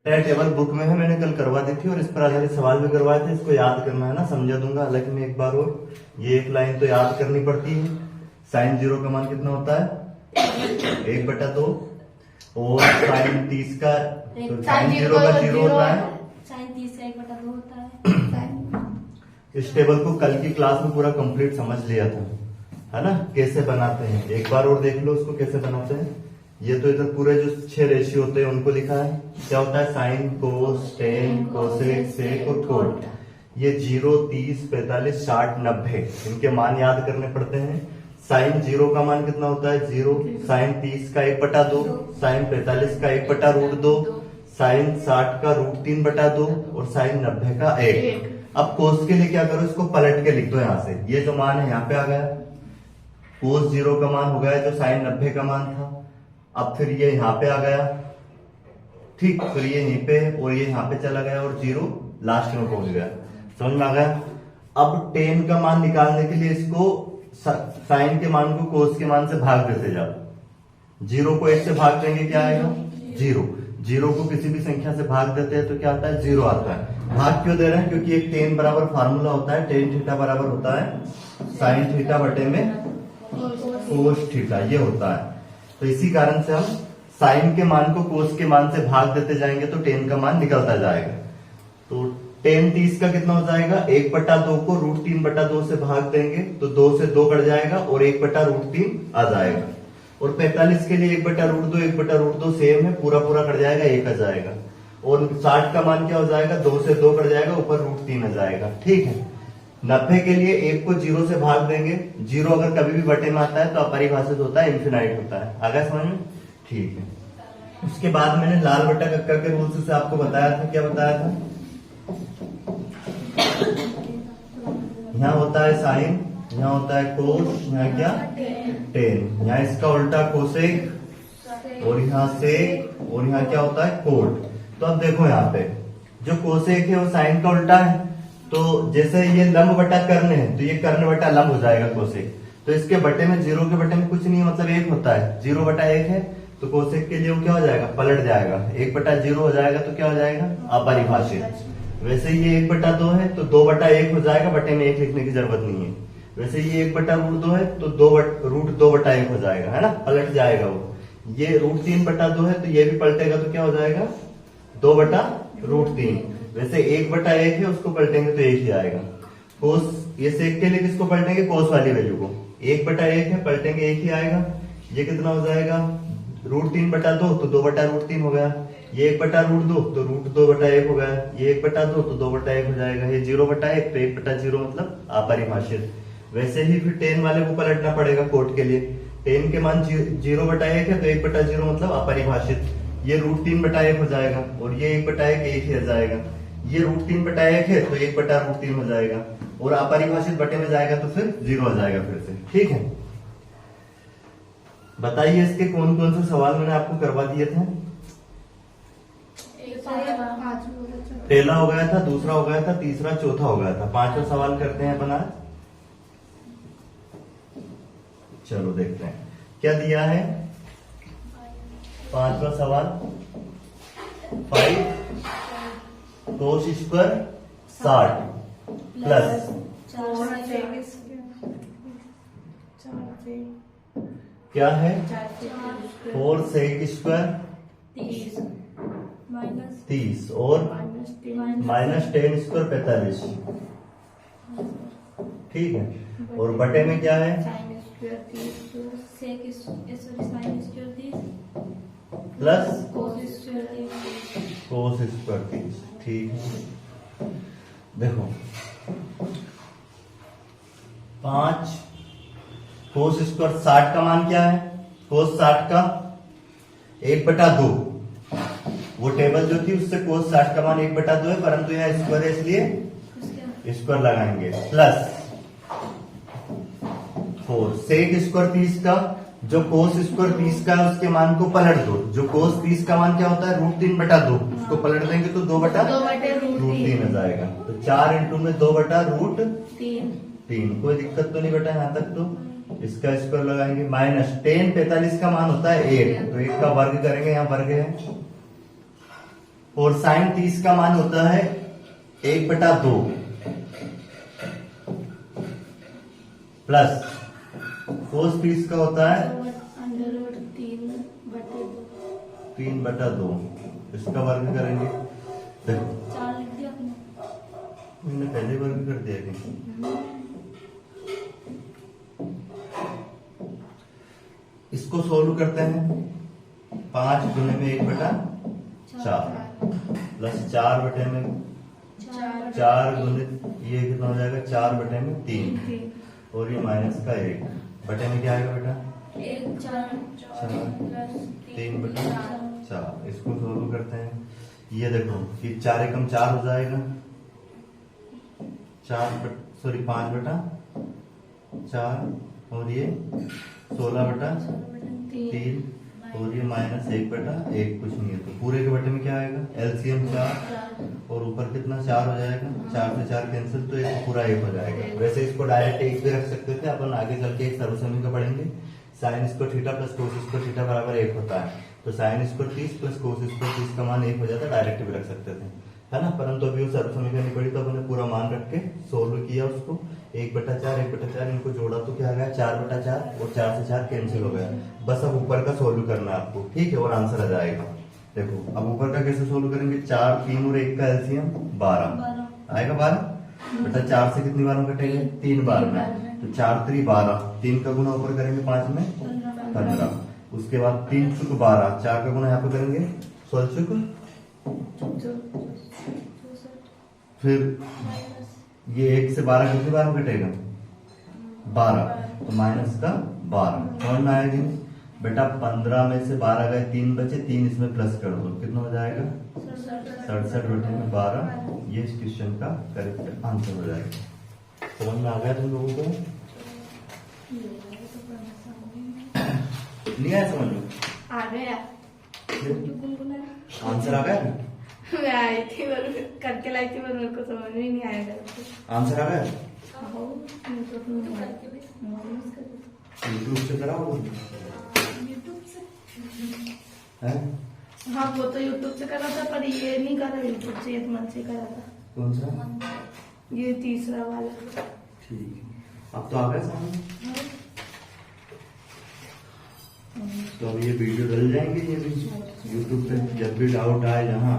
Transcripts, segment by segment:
Table book में है, मैंने कल करवा दी थी और इस पर आधारित सवाल भी करवाए थे। इसको याद करना है ना, समझा दूंगा। हालांकि मैं एक बार और ये एक लाइन तो याद करनी पड़ती है। साइन 0 का मान कितना होता है? 1/2। और साइन 30 का, तो साइन 0 का 0 होता है, साइन 30 का 1/2 होता है। इस टेबल को कल की क्लास में पूरा कंप्लीट समझ लिया था, है ना, कैसे बनाते हैं। एक बार और देख लो उसको कैसे बनाते हैं। ये तो इधर पूरे जो 6 रेशियो होते हैं उनको लिखा है। क्या होता है? साइन, कोस, टेन, कोसेक, सेक और कोट। ये 0, 30, 45, 60, 90 इनके मान याद करने पड़ते हैं। साइन 0 का मान कितना होता है? 0। साइन 30 का 1/2, साइन 45 का 1/√2, साइन 60 का √3/2 और साइन 90 का 1। अब कोस के लिए क्या करो, इसको पलट के लिख दो यहाँ से। ये जो मान है यहाँ पे आ गया, कोस 0 का मान हो गया जो साइन 90 का मान था। अब फिर ये यहाँ पे आ गया, ठीक, फिर ये यहीं पे और ये यहाँ पे चला गया और 0 लास्ट में पहुंच गया। समझ में आ गया? अब टेन का मान निकालने के लिए इसको साइन के मान को कोस के मान से भाग देते जाओ। 0 को 1 से भाग देंगे, क्या आएगा? 0। 0 को किसी भी संख्या से भाग देते हैं तो क्या आता है? 0 आता है। भाग क्यों दे रहे हैं? क्योंकि एक टेन बराबर फार्मूला होता है, टेन थीटा बराबर होता है साइन थीटा बटे में कोस थीटा, ये होता है। तो इसी कारण से हम साइन के मान को कोस के मान से भाग देते जाएंगे तो टेन का मान निकलता जाएगा। तो टेन 30 का कितना हो जाएगा? 1/2 को √3/2 से भाग देंगे तो 2 से 2 कट जाएगा और 1/√3 आ जाएगा। और 45 के लिए 1/√2 1/√2 सेम है, पूरा पूरा कट जाएगा, 1 आ जाएगा। और 60 का मान क्या हो जाएगा? 2 से 2 कट जाएगा, ऊपर √3 आ जाएगा। ठीक है। 90 के लिए 1 को 0 से भाग देंगे। 0 अगर कभी भी बटे में आता है तो अपरिभाषित होता है, इन्फिनाइट होता है। आ गया समझ में? ठीक है। उसके बाद मैंने लाल बटा कक्का के रूल से आपको बताया था। क्या बताया था? यहाँ होता है साइन, यहाँ होता है कोस, यहाँ क्या? टेन। यहाँ इसका उल्टा कोसेक और यहाँ सेक और यहाँ क्या होता है? कोट। तो अब देखो यहाँ पे जो कोसेक है वो साइन का उल्टा है। तो जैसे ये लंब बटा कर्ण है तो ये कर्ण बटा लंब हो जाएगा कोसेक। तो इसके बटे में 0 के बटे में कुछ नहीं है, मतलब 1 होता है। 0/1 है तो कोसेक के लिए वो क्या हो जाएगा? पलट जाएगा। 1/0 हो जाएगा तो क्या हो जाएगा? अपरिभाषित। वैसे ये 1/2 है तो 2/1 हो जाएगा, बटे में 1 लिखने की जरूरत नहीं है। वैसे ये 1/√2 है तो √2/1 हो जाएगा, है ना, पलट जाएगा वो। ये √3/2 है तो ये भी पलटेगा तो क्या हो जाएगा? 2/√3। वैसे 1/1 है, उसको पलटेंगे तो 1 ही आएगा। कोस, ये सेक के लिए किसको पलटेंगे? कोस वाली वैल्यू को। 1/1 है, पलटेंगे 1 ही आएगा। ये कितना हो जाएगा? √3/2 तो 2/√3 हो गया। ये 1/√2 तो √2/1 हो गया। ये 1/2 तो 2/1 हो जाएगा। ये 0/1 तो 1/0 मतलब अपरिभाषित। वैसे ही फिर टेन वाले को पलटना पड़ेगा कोट के लिए। टेन के मान 0/1 है तो 1/0 मतलब अपरिभाषित। ये √3/1 हो जाएगा और ये 1/1 1 ही आ जाएगा। ये √3/1 है तो 1/√3 हो जाएगा और अपरिभाषित बटे में जाएगा तो फिर 0 आ जाएगा फिर से। ठीक है। बताइए इसके कौन कौन से सवाल मैंने आपको करवा दिए थे? पहला हो गया था, दूसरा हो गया था, तीसरा, चौथा हो गया था। 5वां सवाल करते हैं अपन आज। चलो देखते हैं क्या दिया है। 5वां सवाल, 5 कोस स्क्वायर 60 प्लस क्या है? 4 सेक स्क्वायर 30 और -10 स्क्वायर 45। ठीक है। और बटे में क्या है? Plus cos square 30। ठीक है। देखो 5 कोस स्क्वायर 60 का मान क्या है? कोस 60 का 1/2। वो टेबल जो थी उससे कोस 60 का मान 1/2 है, परंतु यहाँ स्क्वायर है इसलिए स्क्वायर लगाएंगे। प्लस 4 सेक स्क्वायर 30 का, जो कोस स्क्वायर 30 का है उसके मान को पलट दो। जो कोस 30 का मान क्या होता है? √3/2। उसको पलट देंगे तो 2/√3 आ जाएगा। तो 4 इंटू में 2/√3। कोई दिक्कत तो नहीं बेटा यहाँ तक? तो इसका स्क्वायर लगाएंगे। -10 45 का मान होता है 1, तो 1 का वर्ग करेंगे, यहाँ वर्ग है और साइन 30 का मान होता है 1/2 प्लस कोस 30 का होता है अंडर 3/2। 3/2। इसका वर्ग करेंगे, देखो 4 लिख दिया आपने। मैंने पहले वर्ग कर दिया कि इसको सोल्व करते हैं। 5 गुने में 1/4 प्लस 4/में 4 गुने ये कितना हो जाएगा 4/3 और ये माइनस का 1 बटे में क्या आएगा बेटा 3/4। इसको सोल्व करते हैं। ये देखो कि 4 एकम 4 हो जाएगा 5/4 और ये 16/3 और ये माइनस 1/1 कुछ नहीं है तो पूरे के बटे में क्या आएगा एलसीएम 4 और ऊपर कितना 4 हो जाएगा 4 से 4 कैंसिल तो एक पूरा 1 हो जाएगा। वैसे इसको डायरेक्ट 1 भी रख सकते थे, अपन आगे चल के एक सर्वसमी का पढ़ेंगे। Sine square theta plus cos square theta बराबर 1 होता है तो sine square 30 plus cos square 30 का मान 1 हो जाता है, डायरेक्ट भी रख सकते थे, है ना। परंतु अभी वो सर्वसमी करनी पड़ी तो अपने पूरा मान रख के सोल्व किया उसको 1/4 इनको जोड़ा तो क्या आ गया 4/4 और 4 से 4 कैंसिल हो गया। बस अब ऊपर का सोल्व करना है आपको, ठीक है, और आंसर आ जाएगा। देखो अब ऊपर का कैसे सोल्व करेंगे 4 3 और 1 का एलसीएम 12 आएगा 12 बेटा 4 से कितनी बार में कटेंगे 3 बार में तो 4 3 12 3 का गुना ऊपर करेंगे 5 में 15 उसके बाद 3 चुक 12 4 का गुना यहाँ पे करेंगे 16 चुक फिर ये 1 से 12 कितनी बार में कटेगा 12 तो माइनस का 12 समझ में आएगी बेटा 15 में से 12 गए 3 बचे 3 इसमें प्लस कर दो कितना हो जाएगा 67/12। ये इस क्वेश्चन का करेक्ट आंसर हो जाएगा। समझ में आ गया तुम लोगों को नहीं आया समझ में आ गया आंसर आ गया मैं आई थी और करके लाई थी पर मेरे को समझ में नहीं आएगा आंसर आ गया यूट्यूब यूट्यूब से कराओ हैं हाँ वो तो यूट्यूब से करा था पर ये नहीं करा यूट्यूब से ये मन से करा था। कौन सा ये तीसरा वाला ठीक है अब तो आ गया सामने तो अब ये वीडियो डल जाएंगे ये भी यूट्यूब पे जब भी डाउट आए जहाँ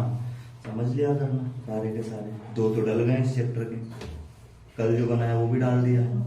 समझ लिया करना सारे के सारे दो तो डल गए इस चैप्टर के कल जो बनाया वो भी डाल दिया है।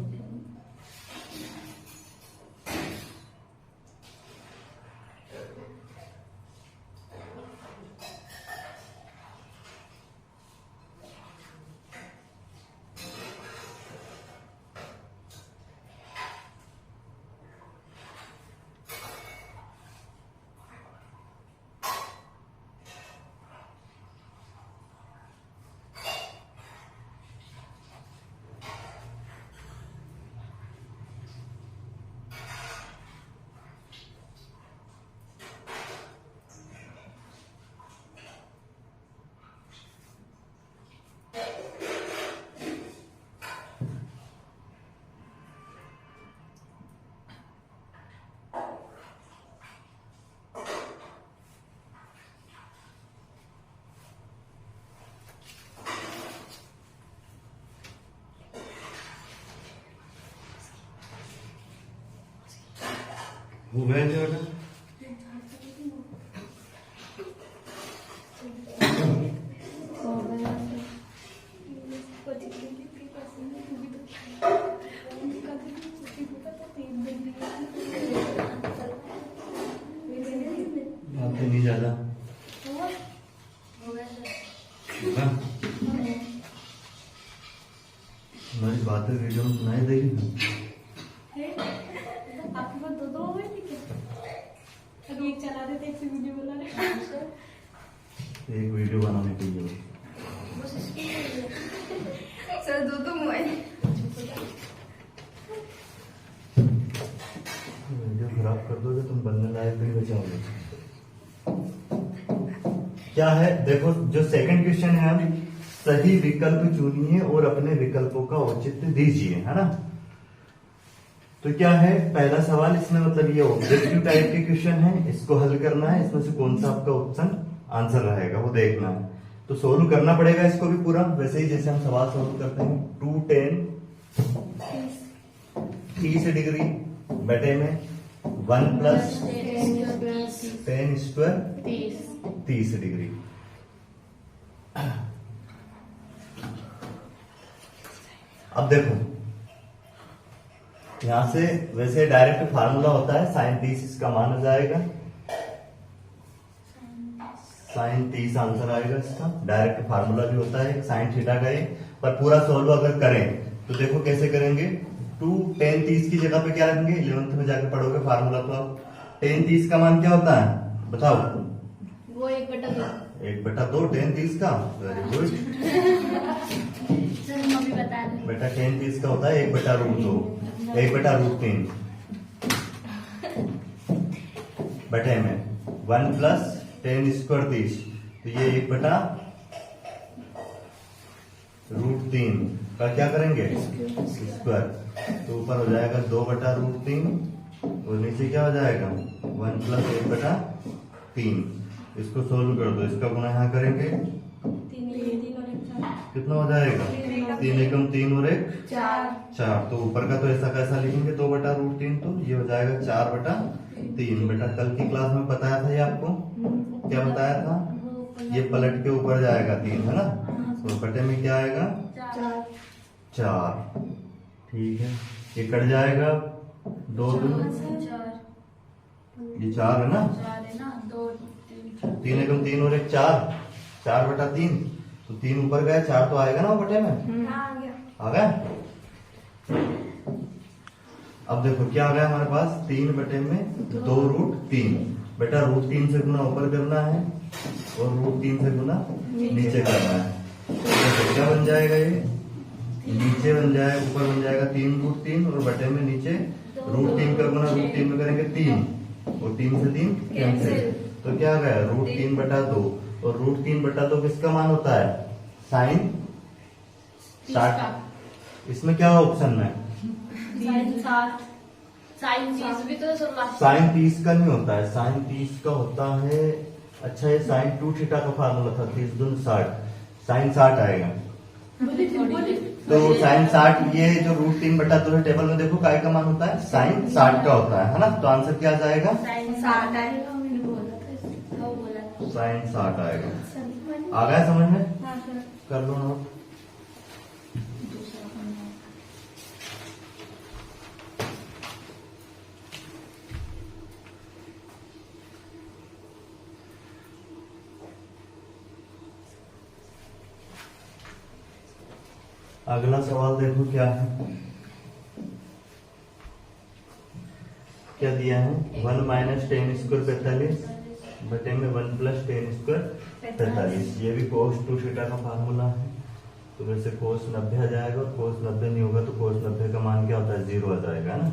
हो गया जो नहीं ज्यादा हमारी बातें वीडियो में सुनाई देगी आपके पास दो हो गए ठीक है अभी एक चला देते एक से वीडियो बना रहे एक वीडियो बनाने के लिए सर दो मोबाइल वीडियो खराब कर दोगे तुम बनने लायक नहीं बचाओगे। क्या है देखो जो सेकंड क्वेश्चन है हम सही विकल्प चुनिए और अपने विकल्पों का औचित्य दीजिए, है ना। तो क्या है पहला सवाल इसमें मतलब ये ऑब्जेक्टिव टाइप के क्वेश्चन है, इसको हल करना है, इसमें से कौन सा आपका ऑप्शन आंसर रहेगा वो देखना है। तो सोल्व करना पड़ेगा इसको भी पूरा वैसे ही जैसे हम सवाल सोल्व करते हैं। 2 tan 30 डिग्री बटे में 1 प्लस tan स्क्वायर 30 डिग्री। अब देखो यहां से वैसे डायरेक्ट फार्मूला होता है sin 30, इसका मान हो जाएगा sin 30 आंसर आएगा इसका। डायरेक्ट फार्मूला भी होता है sin थीटा का ये, पर पूरा सोल्व अगर करें तो देखो कैसे करेंगे। 2 tan 30 की जगह पे क्या रखेंगे, 11th में जाके पढ़ोगे फार्मूला। तो अब tan 30 का मान क्या होता है बताओ? वो 1/2 1/2 tan 30 का। वेरी गुड बता दें। बेटा tan 30 का होता है 1/√2 1/√3 बटे में 1 प्लस tan स्क्वायर 30, तो ये 1/√3 का क्या करेंगे स्क्वायर, तो ऊपर हो जाएगा 2/√3 और नीचे क्या हो जाएगा 1 प्लस 1/3। इसको सोल्व कर दो, इसका गुणा यहाँ करेंगे कितना हो जाएगा 3 एकम 3 और 1 4। तो ऊपर का तो ऐसा कैसा लिखेंगे 2/√3, तो ये हो जाएगा 4/3। बेटा कल की क्लास में बताया था ये आपको, क्या बताया था, ये पलट के ऊपर जाएगा 3 है ना, तो बटे में क्या आएगा 4। ठीक है, ये कट जाएगा 2 2, ये 4 है ना, 3 एकम 3 और 1 4, 4/3। तो 3 ऊपर गया, 4 तो आएगा ना वो बटे में, आ गया। अब देखो क्या आ गया हमारे पास 3 बटे में 2√3। बेटा √3 से गुना ऊपर करना है और √3 से गुना नीचे करना है। तो क्या बन जाएगा, ये नीचे बन जाएगा, ऊपर बन जाएगा 3√3 और बटे में नीचे √3 का गुना √3 में करेंगे 3 और 3 से 3 कैंसिल। तो क्या आ गया √3/2 और √3/2 किसका मान होता है sin 60। इसमें क्या ऑप्शन में sin 30 का नहीं होता है, sin 30 का होता है, अच्छा ये sin 2 थीटा का फार्मूला था 30 दूनी 60, sin 60 आएगा। तो sin 60 ये जो √3/2 है टेबल में देखो काय का मान होता है sin 60 का होता है ना, तो आंसर क्या आ जाएगा sin 60 आएगा। आ गया समझ में, कर लो नोट। अगला सवाल देखो क्या है, क्या दिया है 1 माइनस tan स्क्वायर 45 बटे में 1 प्लस tan स्क्वायर 45। ये भी cos 2 थीटा का फार्मूला है, तो वैसे cos 90 आ जाएगा और cos 90 नहीं होगा तो cos 90 का मान क्या होता है 0 आ जाएगा ना।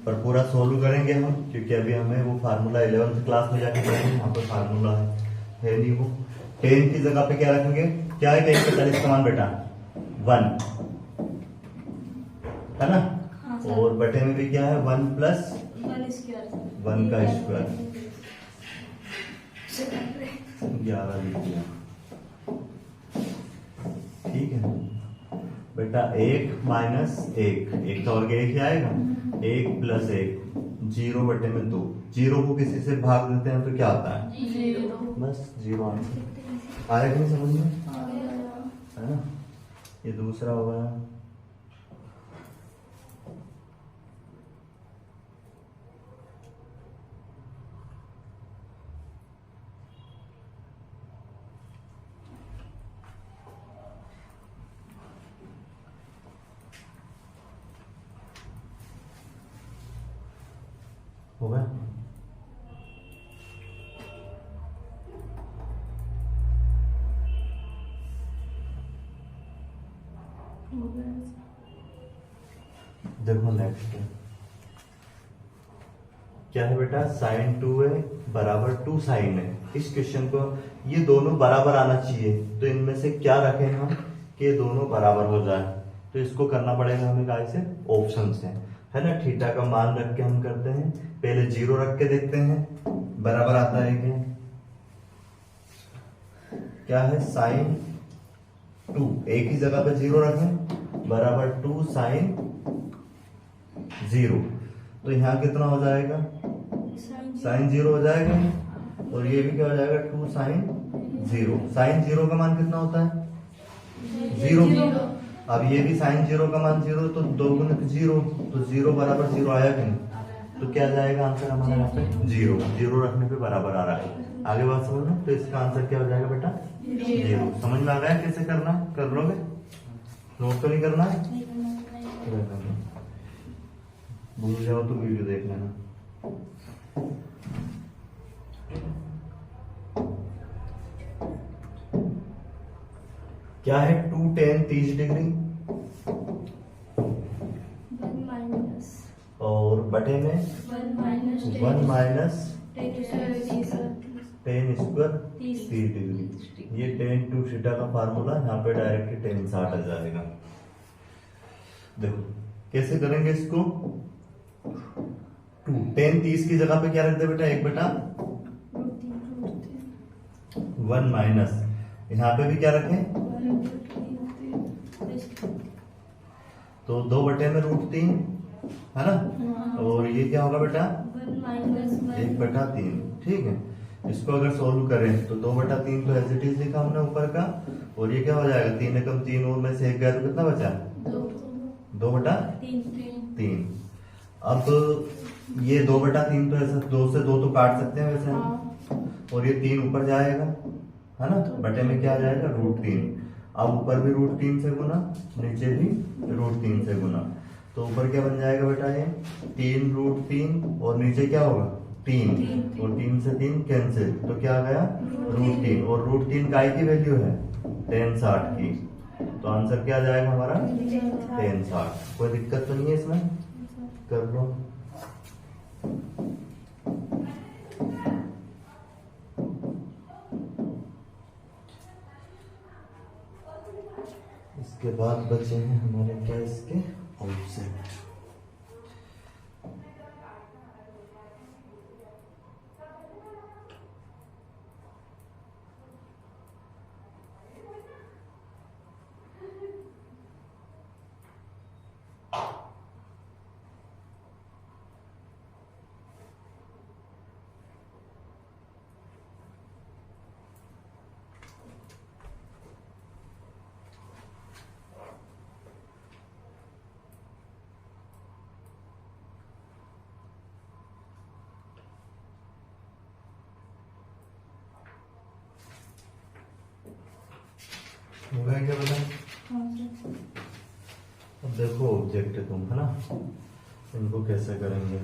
पर पूरा सोल्व करेंगे हम, क्योंकि अभी हमें वो फार्मूला 11th क्लास में जाके पढ़ेंगे, यहाँ पर फार्मूला है नहीं वो। tan की जगह पे क्या रखेंगे, क्या है 145 का मान बेटा 1 है ना, और बटे में भी क्या है 1 प्लस 1 का स्क्वायर 11 लिख दिया। ठीक है बेटा 1 माइनस 1 का वर्ग 1 ही आएगा, 1 प्लस 1 0 बटे में 2। 0 को किसी से भाग देते हैं तो क्या आता है बस 0 आंसर। आया कि नहीं समझ में, है ना। ये दूसरा हो गया, हो गया। देखो नेक्स्ट क्या है बेटा, sin 2a बराबर 2 sin है। इस क्वेश्चन को ये दोनों बराबर आना चाहिए, तो इनमें से क्या रखें हम कि ये दोनों बराबर हो जाए, तो इसको करना पड़ेगा हमें कैसे ऑप्शन से, है ना। थीटा का मान रख के हम करते हैं, पहले 0 रख के देखते हैं बराबर आता है क्या, क्या है साइन 2, एक ही जगह पे 0 रखें, बराबर 2 साइन 0। तो यहाँ कितना हो जाएगा, साइन 0 हो जाएगा, और ये भी क्या हो जाएगा 2 साइन 0। साइन 0 का मान कितना होता है 0। अब ये भी साइन 0 का मान 0, तो 2 गुणित 0, तो 0 बराबर 0 आया कि नहीं, तो क्या जाएगा आंसर हमारा यहाँ पे 0। 0 रखने पे बराबर आ रहा है। आगे बात समझ लो, तो इसका आंसर क्या हो जाएगा बेटा 0। समझ में आ गया कैसे करना है, कर लोगे, नोट तो नहीं करना है, भूल जाओ तो वीडियो देख लेना। क्या है 2 tan 30 डिग्री, और बटे में 1 माइनस टेन स्क्वायर 30 डिग्री। ये tan 2 थीटा का फार्मूला, यहाँ पे डायरेक्ट tan 60 आ जाएगा। देखो कैसे करेंगे इसको, 2 tan 30 की जगह पे क्या रख दे बेटा 1 बटा 1 माइनस, यहाँ पे भी क्या रखें, तो 2 बटे में √3 है ना, और ये क्या होगा बेटा 1 बटा 3। ठीक है, इसको अगर सोल्व करें तो 2 बटा 3 तो एज इट इज लिखा हमने ऊपर का, और ये क्या हो जाएगा 3 एकम 3, और में से 1 गया तो कितना बचा 2 बटा 3। अब ये 2 बटा 3 तो ऐसा 2 से 2 तो काट सकते हैं वैसे हम, और ये 3 ऊपर जाएगा है ना, बटे में क्या आ जाएगा √3। अब ऊपर भी √3 से गुना, नीचे भी √3 से गुना, तो ऊपर क्या बन जाएगा बेटा ये 3 √3, और नीचे क्या होगा 3, और 3 से 3 कैंसिल, तो क्या आ गया √3, और √3 काय की वैल्यू है tan 60 की, तो आंसर क्या आ जाएगा हमारा tan 60। कोई दिक्कत तो नहीं है इसमें, कर लो। इसके बाद बचे हैं हमारे क्या इसके ऑब्जेक्ट। हो गया क्या बेटा, अब देखो ऑब्जेक्ट है तुम है ना, इनको कैसे करेंगे।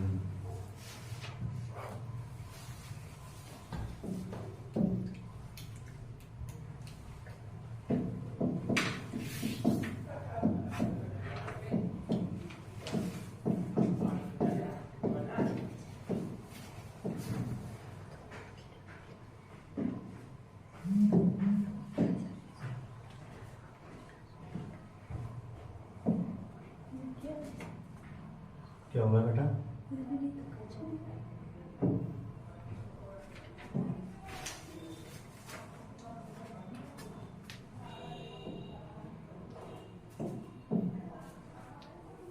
क्या होगा बेटा,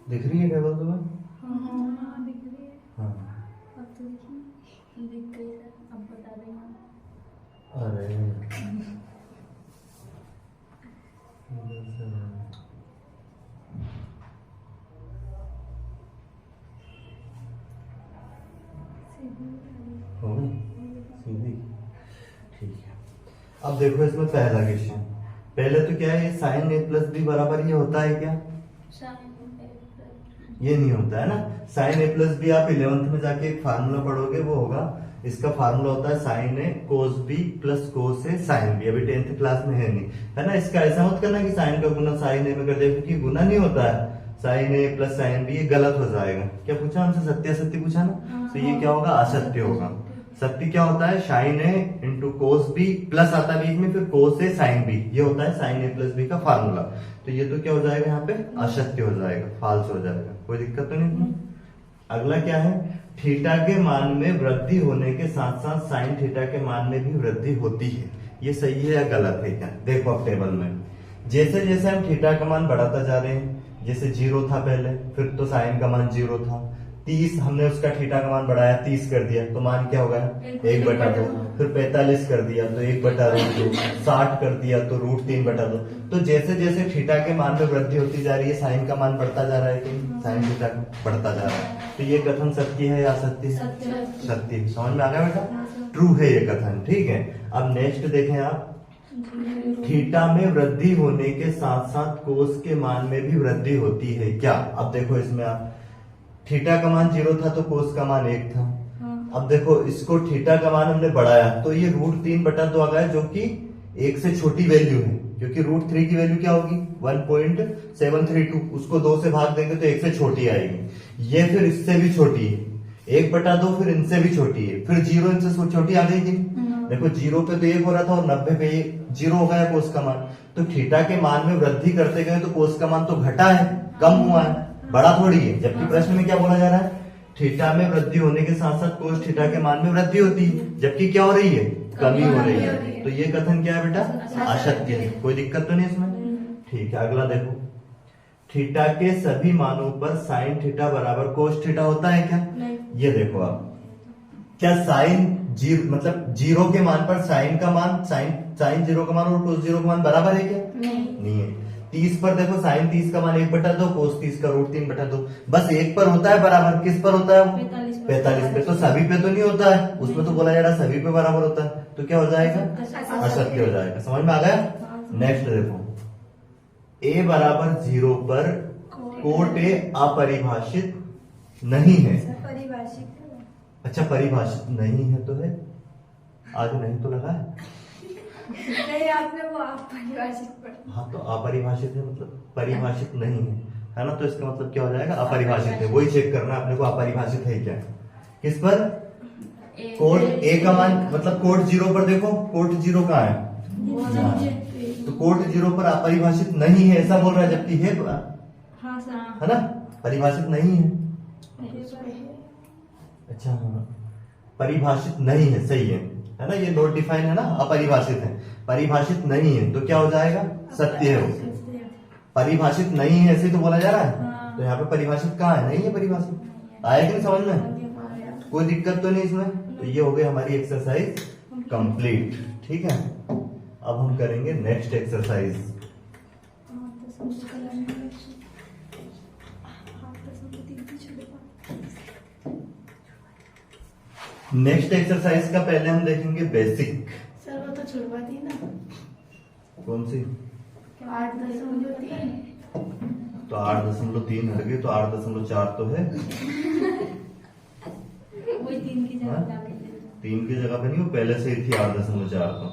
दिख रही है टेबल तुम्हें, हाँ अरे हो गई सीधी, ठीक है। अब देखो इसमें पहला क्वेश्चन, पहले तो क्या है साइन a प्लस बी बराबर ये होता है क्या, ये नहीं होता है ना। साइन a प्लस बी आप 11th में जाके एक फार्मूला पढ़ोगे, वो होगा इसका फार्मूला होता है साइन ए कोस बी प्लस कोस ए साइन बी। अभी 10th क्लास में है नहीं है ना, इसका ऐसा मत करना कि साइन का गुना साइन ए में कर दे, क्योंकि गुना नहीं होता है, साइन ए प्लस साइन बी, ये गलत हो जाएगा। क्या पूछा हमसे, सत्य सत्य पूछा ना, तो ये क्या होगा असत्य होगा। सत्य क्या होता है साइन ए इंटू कोस बी, प्लस आता है बीच में, फिर कोस ए साइन बी, ये होता है साइन ए प्लस बी का फार्मूला। तो ये तो क्या हो जाएगा यहाँ पे असत्य हो जाएगा, फाल्स हो जाएगा, कोई दिक्कत तो नहीं। अगला क्या है, थीटा के मान में वृद्धि होने के साथ साथ साइन थीटा के मान में भी वृद्धि होती है, ये सही है या गलत है क्या? देखो अब टेबल में जैसे जैसे हम थीटा का मान बढ़ाता जा रहे हैं, जैसे 0 था पहले, फिर तो साइन का मान 0 था, 30 हमने उसका थीटा का मान बढ़ाया 30 कर दिया तो मान क्या होगा? 1/2। फिर 45 कर दिया तो 1/2, 60 कर दिया तो √3/2। तो जैसे जैसे थीटा के मान में वृद्धि होती जा रही है साइन का मान बढ़ता जा रहा है कि साइन थीटा बढ़ता जा रहा है। तो ये कथन सत्य है या असत्य है? सत्य है। समझ में आ गया बेटा? ट्रू है ये कथन। ठीक है, अब नेक्स्ट देखें आप, थीटा में वृद्धि होने के साथ साथ कोस के मान में भी वृद्धि होती है क्या? अब देखो इसमें आप थीटा का मान 0 था तो कोस का मान 1 था। अब देखो इसको थीटा का मान हमने बढ़ाया तो ये √3/2 आ गया, जो कि 1 से छोटी वैल्यू है, क्योंकि √3 की वैल्यू क्या होगी? 1.732। उसको 2 से भाग देंगे तो 1 से छोटी आएगी। ये फिर इससे भी छोटी है, 1/2 फिर इनसे भी छोटी है, फिर 0 इनसे छोटी आ गई थी। देखो 0 पे तो 1 हो रहा था और 90 पे 0 हो गया कोस का मान। तो थीटा के मान में वृद्धि करते गए तो कोस का मान तो घटा है, कम हुआ है, बड़ा थोड़ी है। जबकि प्रश्न में क्या बोला जा रहा है? थीटा में वृद्धि होने के साथ साथ कोस थीटा के मान में वृद्धि होती है, जबकि क्या हो रही है? कमी हो रही है। तो ये कथन क्या है बेटा? असत्य है। कोई दिक्कत तो नहीं इसमें? ठीक है, अगला देखो, थीटा के सभी मानों पर साइन थीटा बराबर कोस थीटा होता है क्या? ये देखो आप, क्या साइन मतलब 0 के मान पर साइन का मान साइन 0 का मान और कोस 0 का मान बराबर है क्या? नहीं है। 30 पर देखो साइन 30 का मान 1/2, कोस 30 का √3/2। बस एक पर होता है बराबर, किस पर होता है? 45 पे। तो सभी पे तो नहीं होता है, उसमें तो बोला जा रहा है सभी पे बराबर होता है, तो क्या हो जाएगा? असत्य हो जाएगा। समझ में आ गया? नेक्स्ट देखो, a बराबर 0 पर कोट a अपरिभाषित नहीं है। अच्छा, परिभाषित नहीं है तो है, आगे नहीं तो लगा है। नहीं, आपने वो अपरिभाषित पढ़ा। हाँ, तो अपरिभाषित है मतलब परिभाषित नहीं है ना? तो इसका मतलब क्या हो जाएगा? अपरिभाषित है। वही चेक करना है अपने को, अपरिभाषित है क्या। किस पर? कोड ए का मान, मतलब कोड 0 पर देखो, कोड 0 कहाँ है? तो कोड 0 पर अपरिभाषित नहीं है ऐसा बोल रहा है, जबकि है है ना? परिभाषित नहीं है। अच्छा हाँ, परिभाषित नहीं है, सही है ना? ये नॉट डिफाइन है ना, अपरिभाषित है। परिभाषित नहीं है तो क्या हो जाएगा? सत्य है। परिभाषित नहीं है ऐसे तो बोला जा रहा है, तो यहाँ पे परिभाषित कहाँ है? नहीं है परिभाषित। आया कि नहीं समझ में? कोई दिक्कत तो नहीं इसमें? तो ये हो गई हमारी एक्सरसाइज कंप्लीट। ठीक है, अब हम करेंगे नेक्स्ट एक्सरसाइज। नेक्स्ट एक्सरसाइज का पहले हम देखेंगे बेसिक। सर वो तो छुड़वा दी ना। कौन सी? 8.3। तो 8.3 हट गई, तो 8.4 तो है। वही 3 की जगह पे आके 3 की जगह पे नहीं, वो पहले से ही थी 8.4 तो,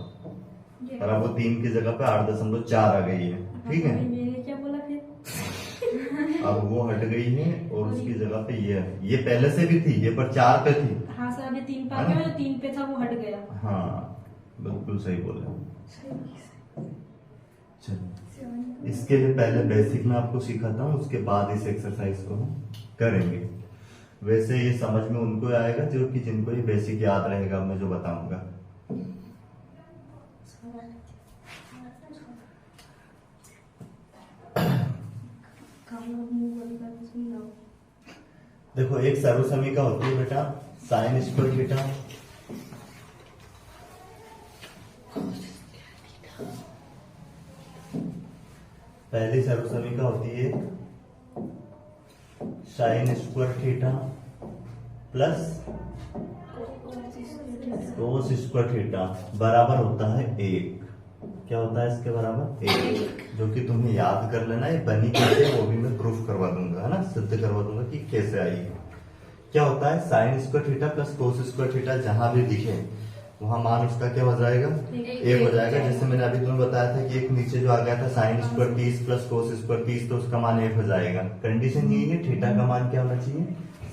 और अब वो 3 की जगह पे 8.4 आ गई है। ठीक है, मैंने क्या बोला फिर? अब वो हट गई है और उसकी जगह पे ये है। ये पहले से भी थी, ये पर 4 पे थी। हाँ सर, अभी 3 पे आ गया, जो 3 पे था वो हट गया। हाँ बिल्कुल सही बोले। चलो, इसके लिए पहले बेसिक में आपको सिखाता हूँ, उसके बाद इस एक्सरसाइज को हम करेंगे। वैसे ये समझ में उनको आएगा जो कि जिनको ये बेसिक याद रहेगा, मैं जो बताऊंगा। देखो, एक सर्वसमीका होती है बेटा, साइन स्क्वायर थीटा पहली सर्वसमीका होती है sine square theta plus cos square theta बराबर होता है 1। क्या होता है इसके बराबर? 1, जो कि तुम्हें याद कर लेना। ये बनी कैसे वो भी मैं प्रूफ करवा दूंगा, है ना, सिद्ध करवा दूंगा कि कैसे आई है। क्या होता है? Sine square theta plus cos square theta जहां भी दिखे वहां मान उसका क्या हो जाएगा? 1 हो जाएगा। जैसे मैंने अभी तुम्हें बताया था कि एक नीचे जो आ गया था sine square 30 plus cos square 30, तो उसका मान 1 हो जाएगा। कंडीशन यही है, थीटा का मान क्या होना चाहिए?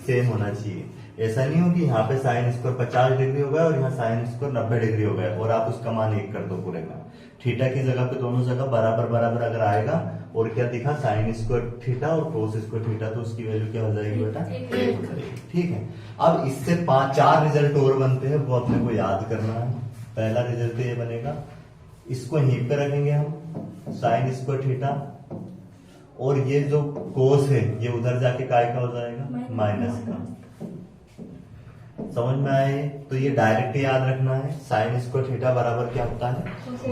सेम होना चाहिए। ऐसा नहीं हो कि यहाँ पे साइन स्क्वायर 50 डिग्री हो गया और यहाँ साइन स्क्वायर 90 डिग्री हो गया और आप उसका मान 1 कर दो पूरे का। थीटा की जगह पे दोनों जगह बराबर बराबर अगर आएगा और क्या दिखा? साइन स्क्वायर थीटा और कोस स्क्वायर थीटा, तो उसकी वैल्यू क्या हो जाएगी बेटा? 1 हो जाएगी। ठीक है, अब इससे 4 रिजल्ट और बनते हैं, वो अपने को याद करना है। पहला रिजल्ट ये बनेगा, इसको यहीं पे रखेंगे हम साइन स्क्वायर थीटा, और ये जो कोस है ये उधर जाके काय का हो जाएगा माइनस का। समझ में आए? तो ये डायरेक्ट याद रखना है, साइन स्क्वायर थीटा बराबर क्या होता है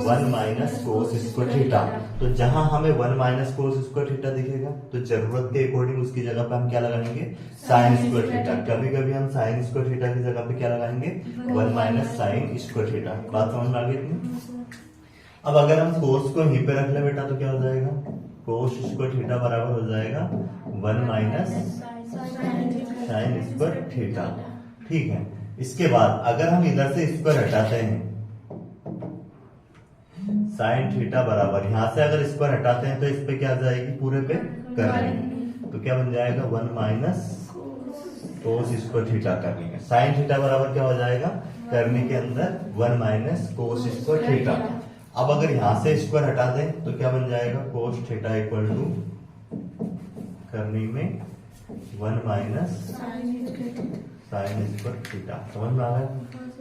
1 माइनस कोस स्क्वायर थीटा। तो जहां हमें 1 माइनस कोस स्क्वायर थीटा दिखेगा तो जरूरत के अकॉर्डिंग उसकी जगह पे हम क्या लगाएंगे साइन स्क्वायर थीटा। कभी कभी हम साइन स्क्वायर थीटा की जगह पे क्या लगाएंगे 1 माइनस साइन स्क्वायर थीटा। बात समझ में आ गई थी? अब अगर हम कोस को यहीं पे रख ले बेटा तो क्या हो जाएगा कोस स्क्वायर थीटा बराबर हो जाएगा 1 माइनस साइन स्क्वायर थीटा। ठीक है, इसके बाद अगर हम इधर से स्क्वायर हटाते हैं साइन थीटा बराबर, यहां से अगर स्क्वायर हटाते हैं तो इस पे क्या आ जाएगी पूरे पे करनी, तो क्या बन जाएगा 1 माइनस कोस स्क्वायर थीटा करनी है। साइन थीटा बराबर क्या हो जाएगा करनी के अंदर 1 माइनस कोस स्क्वायर थीटा। अब अगर यहां से स्क्वायर हटा दें तो क्या बन जाएगा कोस थीटा इक्वल टू करनी में 1 माइनस साइन स्क्वायर थीटा। समझ में आ गया?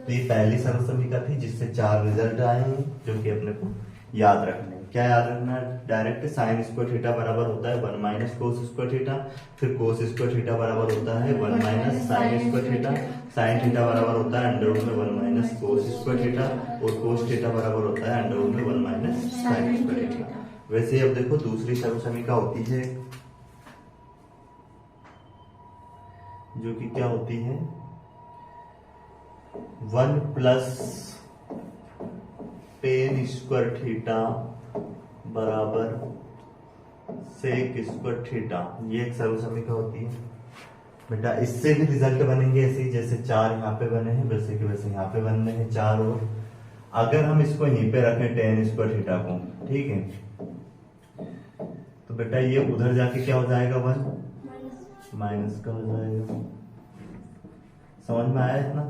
तो ये पहली सरल समीकरण थी जिससे 4 रिजल्ट आए हैं जो कि अपने को याद रखने हैं। क्या याद रखना है? डायरेक्ट साइन स्क्वायर थीटा बराबर होता है 1 माइनस कोस स्क्वायर थीटा, फिर कोस स्क्वायर थीटा बराबर होता है 1 minus sine square theta, sine theta बराबर होता है अंडर रूट में 1 माइनस कोस स्क्वायर थीटा, और कोस थीटा बराबर होता है अंडर रूट में 1 माइनस साइन स्क्वायर थीटा। वैसे अब देखो दूसरी सरल समीकरण होती है जो कि क्या होती है 1 प्लस टेन स्क्वायर थीटा बराबर सेक स्क्वायर थीटा। ये एक सरल समीकरण होती है बेटा। इससे भी रिजल्ट बनेंगे ऐसे ही, जैसे 4 यहाँ पे बने हैं वैसे के वैसे यहाँ पे बनने हैं 4। और अगर हम इसको यहीं पे रखें टेन स्क्वायर थीटा को, ठीक है, तो बेटा ये उधर जाके क्या हो जाएगा 1 माइनस का हो जाएगा। समझ में आया इतना?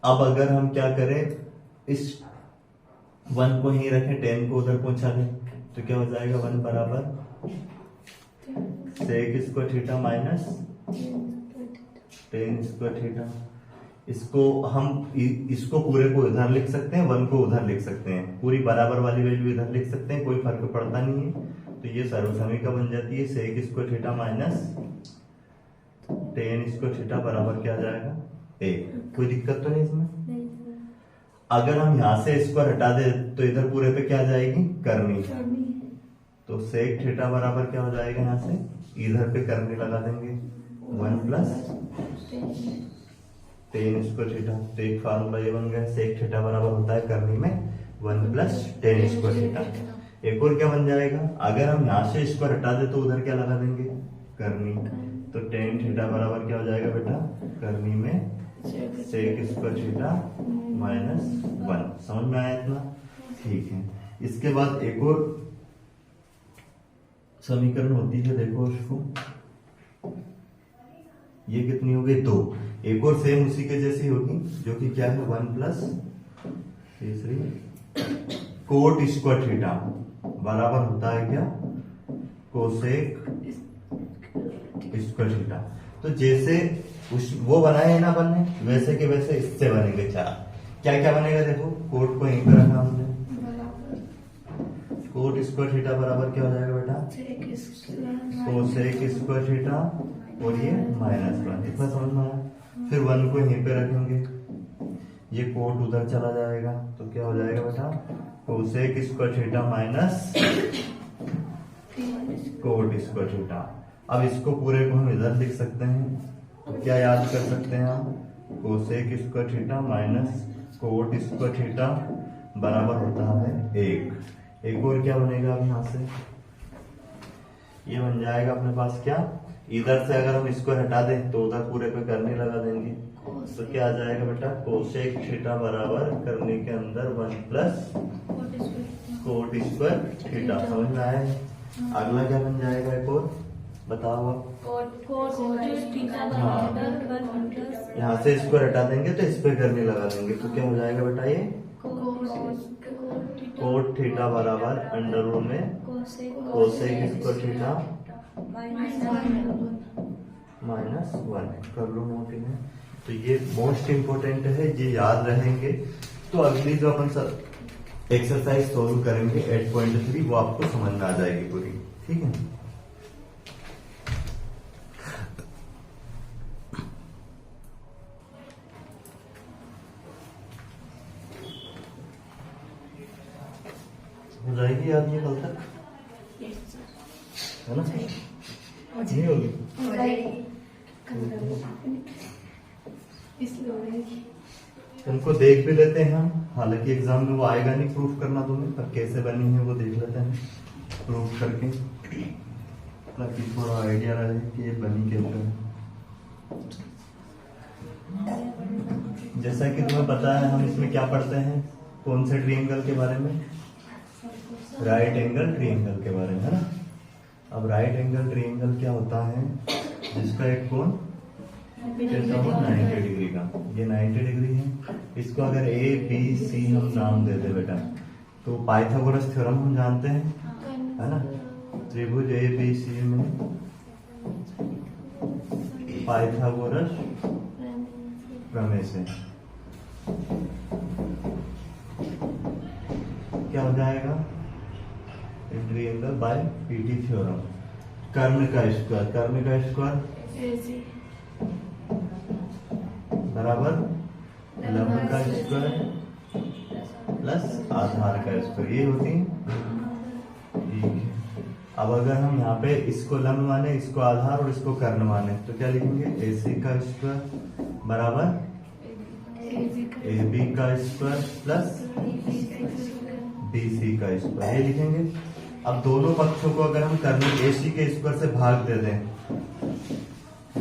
अब अगर हम क्या करें इस 1 को ही रखें 10 को उधर पहुंचा दें तो क्या हो जाएगा 1 बराबर sec square theta minus ten square theta. इसको हम इसको पूरे को इधर लिख सकते हैं, 1 को उधर लिख सकते हैं, पूरी बराबर वाली वैल्यू इधर लिख सकते हैं, कोई फर्क पड़ता नहीं है। तो ये सरल समीकरण बन जाती है sec square theta minus ten square theta बराबर क्या आ जाएगा 1। कोई दिक्कत तो नहीं इसमें? अगर हम यहां से स्क्वायर हटा दे तो इधर पूरे पे क्या आ जाएगी करनी, तो सेक थीटा बराबर क्या हो जाएगा यहाँ से इधर पे करनी लगा देंगे 1 प्लस टेन स्क्वायर थीटा। तो एक फार्मूला ये बन गया सेक थीटा बराबर होता है करनी में 1 प्लस टेन स्क्वायर थीटा। एक और क्या बन जाएगा अगर हम यहाँ से स्क्वायर हटा दे तो उधर क्या लगा देंगे करनी, तो टेन थीटा बराबर क्या हो जाएगा बेटा करनी में सेक स्क्वायर थीटा माइनस 1। समझ में आया इतना? ठीक है, इसके बाद एक और समीकरण होती है, देखो उसको, ये कितनी हो गई 2। एक और सेम उसी के जैसी होगी जो कि क्या है 1 प्लस तीसरी कोट स्क्वायर थीटा बराबर होता है क्या कोसेक स्क्वायर थीटा। तो जैसे वो बनाए है ना बनने, वैसे के वैसे इससे बनेंगे 4। क्या क्या बनेगा देखो, कोट को यहीं पर रखना हमने, कोट स्क्वायर थीटा बराबर क्या हो जाएगा बेटा कोसेक स्क्वायर थीटा और ये -1। इतना समझ में आया? फिर 1 को यहीं पे रखेंगे, ये कोट उधर चला जाएगा तो क्या हो जाएगा बेटा cosec square theta minus cot square theta. अब इसको पूरे को हम इधर लिख सकते हैं, तो क्या याद कर सकते हैं हम cosec square theta minus cot square theta बराबर होता है 1। एक और क्या बनेगा अब यहाँ से, ये बन जाएगा अपने पास क्या, इधर से अगर हम इसको हटा दें तो उधर पूरे पे करने लगा देंगे, तो क्या आ जाएगा बेटा कोसेक थीटा बराबर करने के अंदर 1 प्लस कोट स्क्वायर थीटा। समझ में आया? अगला क्या बन जाएगा एक और बताओ आप? यहाँ से इसको हटा देंगे तो इस पे करने लगा देंगे, तो क्या हो जाएगा बेटा ये कोट थीटा बराबर अंडर रूट में कोसेक स्क्वायर थीटा -1। कर लो नोट इन्हें। तो ये मोस्ट इम्पोर्टेंट है, ये याद रहेंगे। तो अगली जो अपन एक्सरसाइज सोल्व करेंगे 8.3, वो आपको समझ में आ जाएगी पूरी। ठीक है, हो जाएगी याद ये कल तक, यस सर। है ना? नहीं होगी? हो जाएगी। इसलिए हो जाएगी। उनको देख भी लेते हैं हम, हालांकि एग्जाम में वो आएगा नहीं प्रूफ करना तुम्हें, पर कैसे बनी है वो देख लेते हैं प्रूफ करके, ताकि थोड़ा आइडिया रहे कि ये बनी कैसे है। जैसा कि तुम्हें पता है हम इसमें क्या पढ़ते हैं, कौन से ट्रायंगल के बारे में, राइट एंगल ट्रायंगल के बारे में, है ना? अब राइट एंगल ट्रायंगल क्या होता है, जिसका एक कोण कैसा हो 90 डिग्री का, ये 90 डिग्री है। इसको अगर ए बी सी हम नाम दे दे बेटा, तो पाइथागोरस थ्योरम हम जानते हैं, है ना? त्रिभुज ए बी सी में पाइथागोरस प्रमेय से क्या हो जाएगा, ट्रायंगल बाय पीटी थ्योरम। कर्ण का स्क्वायर ऐसे बराबर लंब का स्क्वायर प्लस आधार का स्क्वायर, ये होती है। ठीक है, अब अगर हम यहाँ पे इसको लंब माने, इसको आधार और इसको कर्ण माने, तो क्या लिखेंगे, AC का स्क्वायर बराबर AB का स्क्वायर प्लस BC का स्क्वायर, ये लिखेंगे। अब दोनों पक्षों को अगर हम कर्ण AC के स्क्वायर से भाग दे दें,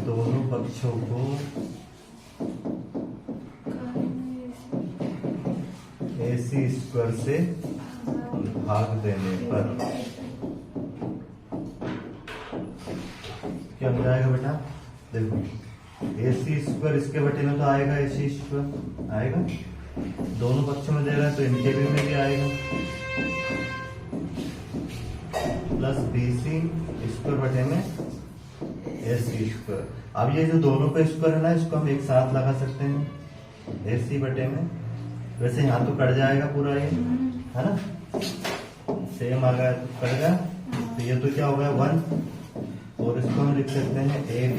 दोनों पक्षों को AC स्क्वायर से भाग देने पर क्या हो जाएगा बेटा, देखो AC स्क्वायर इसके बटे में तो आएगा, AC स्क्वायर आएगा, दोनों पक्षों में दे रहा है तो इनके में भी आएगा, प्लस BC स्क्वायर बटे में AC स्क्वायर। अब ये जो दोनों पे स्क्वायर है ना, इसको हम एक साथ लगा सकते हैं AC बटे में, वैसे यहाँ तो कट जाएगा पूरा ये, है ना? सेम आ गया तो कट गया, तो ये तो क्या हो गया 1, और इसको हम लिख सकते हैं AB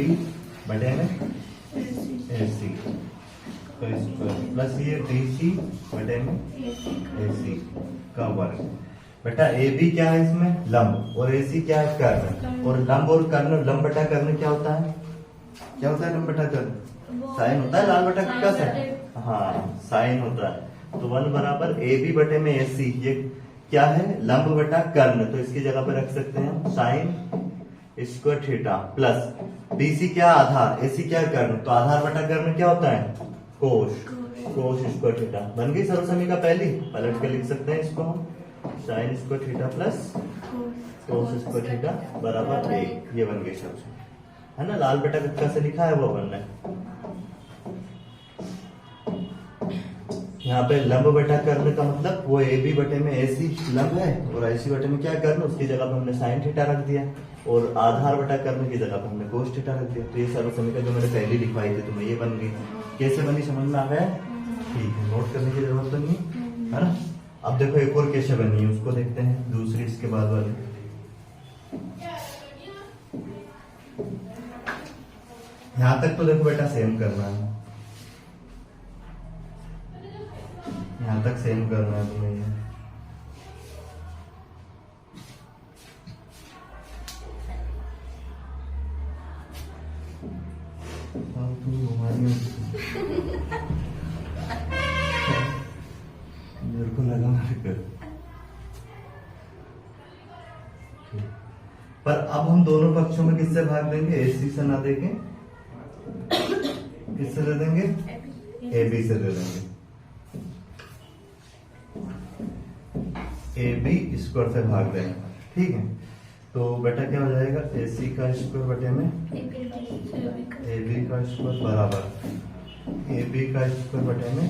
बटे में AC का स्क्वायर प्लस ये BC बटे में AC का वर्ग। बेटा AB क्या है इसमें, लंब, और AC क्या है, कर्ण। और लंब और कर्ण, लंब बटा कर्ण क्या होता है, क्या होता है लंब बटा कर्ण, साइन होता है, लाल बटा का साइन, हाँ साइन होता है। तो 1 बराबर AB बटे में AC, ये क्या है, लंब बटा कर्ण, तो इसकी जगह पे रख सकते हैं sine square theta plus BC क्या आधार, AC क्या कर्ण, तो आधार बटा कर्ण क्या होता है, कोस स्क्वायर थीटा। बन गई सर्वसमी का पहली, पलट के लिख सकते हैं इसको हम, sine square theta plus cos square theta बराबर 1, ये बन गई सर्वसमी, है ना? लाल बटा कक्का से लिखा है वो बनना है। यहाँ पे लंब बटा कर्ण का मतलब वो AB बटे में AC लंब है, और AC बटे में क्या कर्ण, उसकी जगह पे हमने साइन थीटा रख दिया, और आधार बटा कर्ण की जगह पे हमने कोस थीटा रख दिया। तो ये सर्वसमीकरण जो मैंने पहले लिखवाई थी तुम्हें, ये बन गई। कैसे बनी समझ में आ गया? ठीक है, नोट करने की जरूरत तो नहीं है ना? अब देखो एक और कैसे बनी है, उसको देखते हैं, दूसरी इसके बाद वाली। यहाँ तक तो देखो बेटा सेम करना है, यहाँ तक सेम करना है तुम्हें ये। मेरे को लगा पर अब हम दोनों पक्षों में किससे भाग देंगे, AC से ना देके किससे दे देंगे, AB से दे देंगे। AB स्क्वायर से भाग देंगे, ठीक है? तो बेटा क्या हो जाएगा, AC का स्क्वायर बटे में AB का स्क्वायर बराबर AB का स्क्वायर बटे में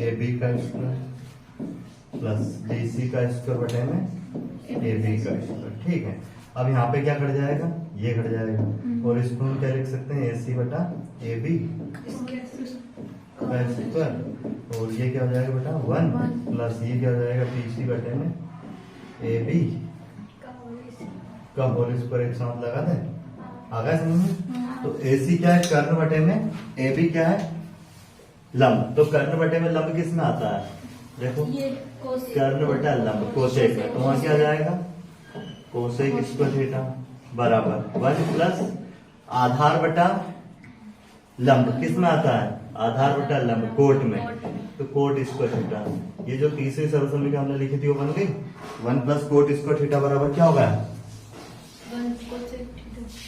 AB का स्क्वायर प्लस BC का स्क्वायर बटे में AB का स्क्वायर, ठीक है? अब यहाँ पे क्या कट जाएगा, ये कट जाएगा, और इसको हम क्या लिख सकते हैं, AC बटा AB का स्क्वायर, और ये क्या हो जाएगा बेटा 1 प्लस ये क्या हो जाएगा BC बटे में AB का होल स्क्वायर एक साथ लगा दे। आ गया समझ में? तो AC क्या है कर्ण बटे में, AB क्या है लंब। तो कर्ण बटे में लंब किस में आता है, देखो कर्ण बटा लंब कोसेक में, तो वहां क्या आ जाएगा कोसेक स्क्वायर थीटा बराबर 1 प्लस आधार बटा लंब किस में आता है, आधार बटा लंब कोट में, तो कोट स्क्वायर थीटा। ये जो तीसरी सर्वसम्मिका हमने लिखी थी वो बन गई 1 प्लस कोट स्क्वायर थीटा बराबर क्या होगा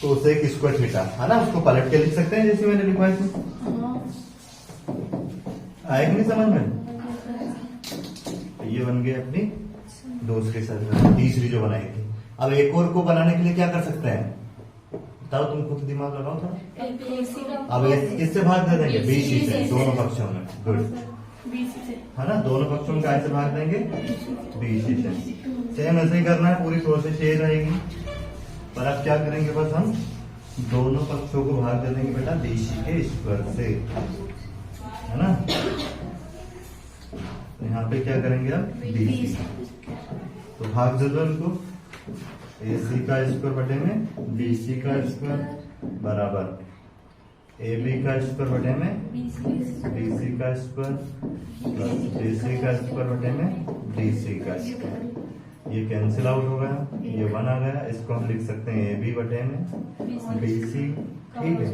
कोसेक स्क्वायर थीटा, है ना। उसको पलट के लिख सकते हैं जैसे मैंने लिखवाया था। आएगी नहीं समझ में? ये बन गई अपनी दूसरी सर्वसम्मिका, तीसरी जो बनाई थी। अब एक और को बनाने के लिए क्या कर सकते हैं बताओ, तुम खुद दिमाग लगाओ थोड़ा। अब किससे भाग दे देंगे, BC से, दोनों पक्षों में। गुड, है ना, दोनों पक्षों में कैसे भाग देंगे, BC से। सेम ऐसे ही करना है, पूरी प्रोसेस ये रहेगी। पर अब क्या करेंगे, बस हम दोनों पक्षों को भाग दे देंगे बेटा BC के स्क्वायर से, है ना। तो यहाँ पे क्या करेंगे अब BC, तो भाग दे दो इनको, AC का स्क्वायर बटे में BC का स्क्वायर बराबर AB का स्क्वायर बटे में BC का स्क्वायर प्लस BC का स्क्वायर बटे में BC का स्क्वायर। ये कैंसिल आउट हो गया, ये 1 आ गया। इसको हम लिख सकते हैं AB बटे में BC, ठीक है,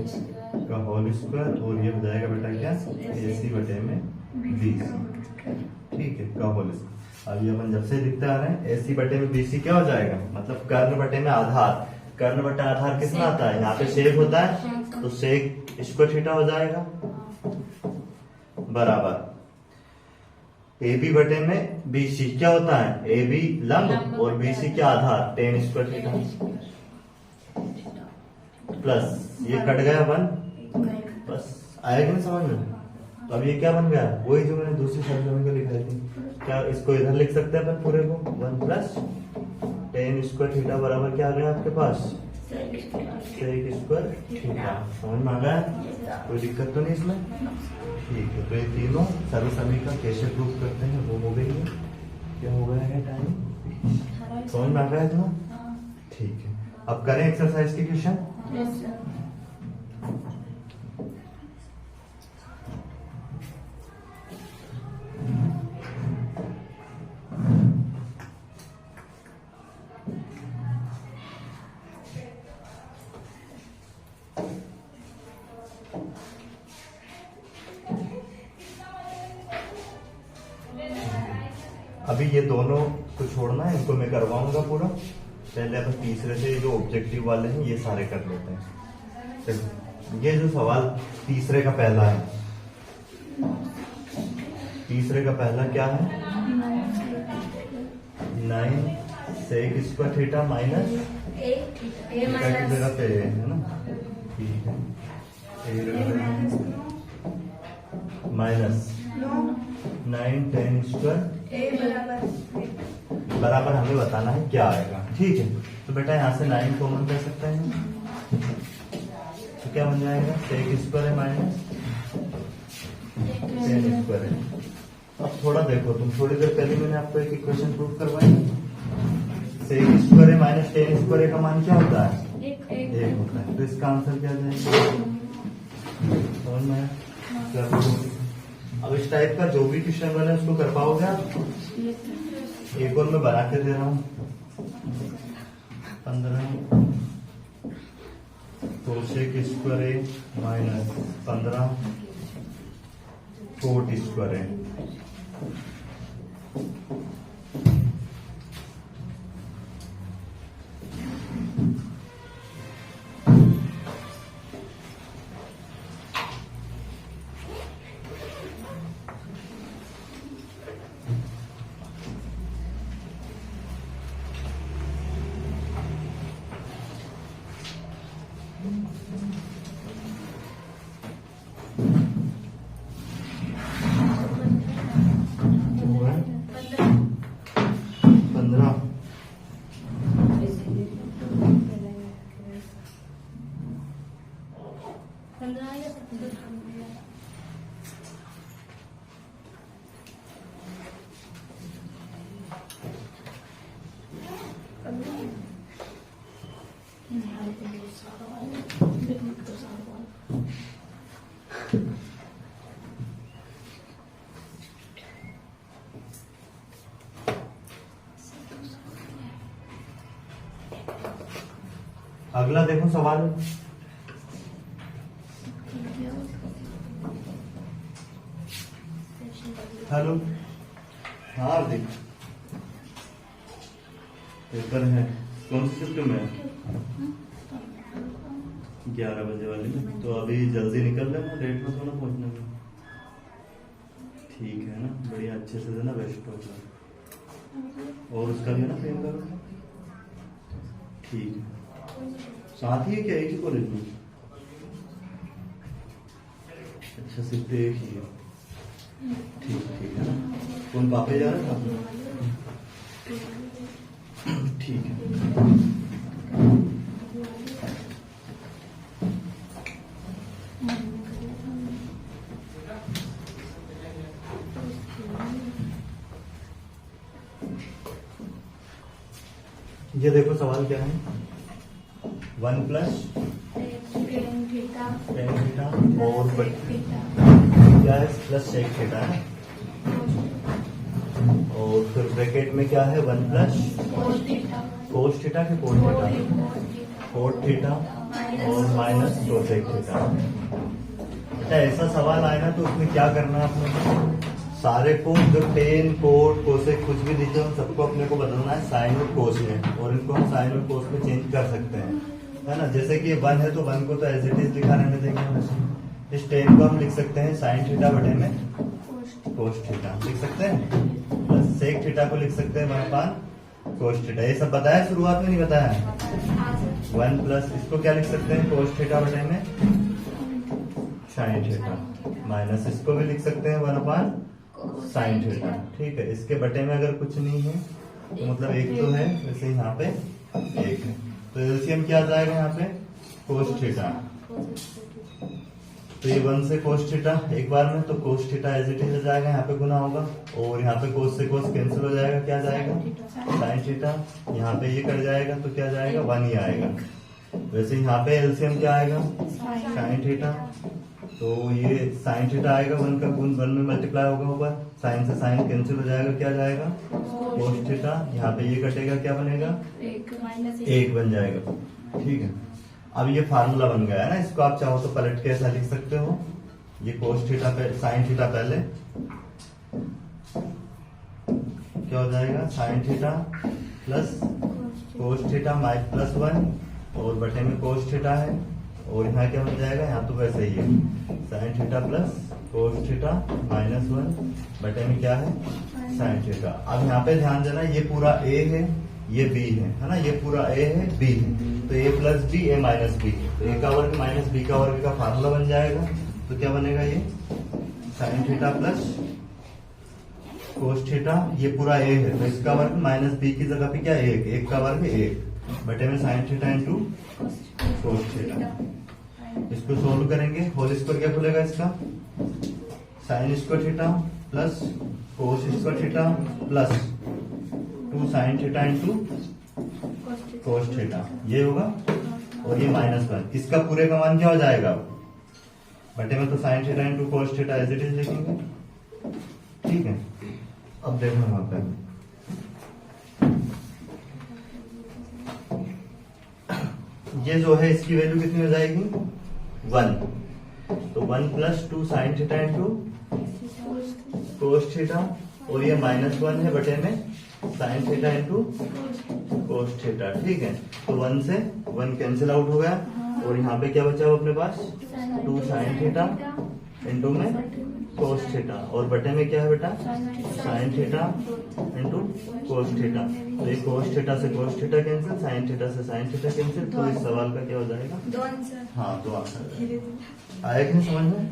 का होल स्क्वायर, और ये हो जाएगा बेटा क्या AC बटे में BC, ठीक है, का होल स्क्वायर। अब ये अपन जब से लिखते आ रहे हैं AC बटे में BC क्या हो जाएगा, मतलब कर्ण बटे में आधार। कर्ण बटा आधार किस में आता है, यहाँ पे सेक होता है, तो सेक स्क्वायर थीटा हो जाएगा बराबर AB बटे में BC क्या होता है, AB लंब और BC क्या आधार, tan स्क्वायर थीटा प्लस ये कट गया 1, बस आएगा नहीं समझ में। तो अब ये क्या बन गया, वही जो मैंने दूसरी सर्वसम्मिका लिखाई थी। क्या इसको इधर लिख सकते हैं अपन पूरे को, 1 प्लस tan स्क्वायर थीटा बराबर क्या आ गया आपके पास, सेक स्क्वायर थीटा। समझ में आ गया, कोई दिक्कत तो नहीं इसमें, ठीक है। तो ये तीनों सर्वसम्मिका कैसे प्रूव करते हैं वो हो गई है। क्या हो गया है टाइम, समझ में आ गया इतना, ठीक है। अब करें एक्सरसाइज के क्वेश्चन। अभी ये दोनों को छोड़ना है, इनको मैं करवाऊंगा पूरा। पहले अपन तीसरे से जो ऑब्जेक्टिव वाले हैं ये सारे कर लेते हैं। देखो ये जो सवाल तीसरे का पहला है, तीसरे का पहला क्या है, 9 sec square theta minus theta की जगह पे है ना, ठीक है, माइनस 9 tan स्क्वायर बराबर हमें बताना है क्या आएगा, ठीक है। तो बेटा यहाँ से 9 कॉमन कर सकते हैं, तो क्या बन जाएगा, सेक स्क्वायर है माइनस tan स्क्वायर है। अब थोड़ा देखो तुम, थोड़ी देर पहले मैंने आपको एक इक्वेशन प्रूव करवाई, सेक स्क्वायर है माइनस tan स्क्वायर का मान क्या होता है, 1 होता है। तो इसका आंसर क्या जाएगा, समझ में आया? अब इस टाइप का जो भी क्वेश्चन बने उसको कर पाओगे आप। एक और मैं बना के दे रहा हूं, 15 कोसेक स्क्वायर है माइनस 15 कोट स्क्वायर है। अगला देखो सवाल। हेलो, हाँ हार्दिक, पेपर है, कौन सी शिफ्ट में है? 11 बजे वाली में, तो अभी जल्दी निकल लेना, लेट में थोड़ा पहुंचने में। ठीक है ना, बढ़िया, अच्छे से देना, बेस्ट होगा। और उसका भी है ना प्रियंका का? ठीक है, साथ ही है क्या, एक ही कॉलेज में? अच्छा, शिफ्ट एक ही है। ठीक ठीक है ना। कौन पापे जा रहा है? ठीक है। ये देखो सवाल क्या है। 1 plus tan theta tan theta और क्या है, प्लस सेक थीटा है। और फिर ब्रैकेट में क्या है, 1 प्लस कोस थीटा के कोस थीटा, कोट थीटा और माइनस कोसेक थीटा। अच्छा, ऐसा सवाल आए ना तो उसमें क्या करना है आपने, सारे को जो टेन कोट कोसेक कुछ भी दिखे उन सबको अपने को बदलना है साइन और कोस में, और इनको हम साइन और कोस में चेंज कर सकते हैं, है ना। जैसे कि 1 है तो 1 को तो एज इट इज लिखा रहने देंगे। इस टेन को हम लिख सकते हैं साइन थीटा बटे में कोस थीटा लिख सकते हैं, प्लस सेक थीटा को लिख सकते हैं 1/, कोस थीटा। ये सब बताया शुरुआत में, नहीं बताया? 1 प्लस इसको क्या लिख सकते हैं, कोस थीटा बटे में साइन थीटा, माइनस इसको भी लिख सकते हैं 1/, साइन थीटा। ठीक है, इसके बटे में अगर कुछ नहीं है तो मतलब एक तो है, वैसे यहाँ पे एक है, तो एलसीएम क्या आ जाएगा यहाँ पे, कोस थीटा। तो ये 1 से कोस थीटा एक बार में, तो cos theta as it is आ जाएगा, यहाँ पे गुना होगा, और यहाँ पे कोस से कोस कैंसिल हो जाएगा, क्या जाएगा, साइन थीटा। यहाँ पे ये कट जाएगा तो क्या जाएगा, 1 ही आएगा। वैसे यहाँ पे एलसीएम क्या आएगा, साइन थीटा, तो ये साइन थीटा आएगा, 1 का गुण 1 में मल्टीप्लाई होगा ऊपर, साइन से साइन कैंसिल हो जाएगा, क्या जाएगा, कोस थीटा। यहाँ पे ये कटेगा, क्या बनेगा, 1 बन जाएगा। ठीक है, अब ये फार्मूला बन गया है ना, इसको आप चाहो तो पलट के ऐसा लिख सकते हो, ये कोस थीटा साइन थीटा पहले क्या हो जाएगा, sine theta plus cos theta plus 1, और बटे में कोस थीटा है, और यहाँ क्या बन जाएगा, यहाँ तो वैसे ही है, sine theta plus cos theta minus 1 बटे में क्या है, साइन थीटा। अब यहाँ पे ध्यान देना, ये पूरा ए है, ये बी है ना, ये पूरा ए है, बी है, तो ए प्लस बी, ए माइनस बी, तो ए का वर्ग माइनस बी का वर्ग का फार्मूला बन जाएगा। तो क्या बनेगा, ये sine theta plus cos theta, ये पूरा ए है तो इसका वर्ग माइनस बी की जगह पे क्या, एक का वर्ग 1 बटे में sign theta into cos theta. इसको सोल्व करेंगे, होल स्क्वायर क्या खुलेगा इसका, sine square theta plus cos square theta plus 2 sign theta into cos theta, ये होगा, और ये -1, इसका पूरे का मान क्या हो जाएगा, बटे में तो sine theta into cos theta as it is लिखेंगे। ठीक है, अब देखो वहां पर ये जो है इसकी वैल्यू कितनी हो जाएगी, 1, तो 1 plus 2 sign theta into cos theta, और ये -1 है बटे में sign theta into cos theta. ठीक है, तो 1 से 1 कैंसिल आउट हो गया, और यहाँ पे क्या बचा हुआ अपने पास, 2 साइन थीटा इंटू में कोस थीटा, और बटे में क्या है बेटा, sign theta into cos theta. तो ये कोस थीटा से cos theta cancel, sine theta से साइन थीटा कैंसिल, तो इस सवाल का क्या हो जाएगा, 2 आंसर। हाँ 2 आंसर आया कि नहीं समझ में।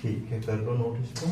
ठीक है, कर लो नोट इसको।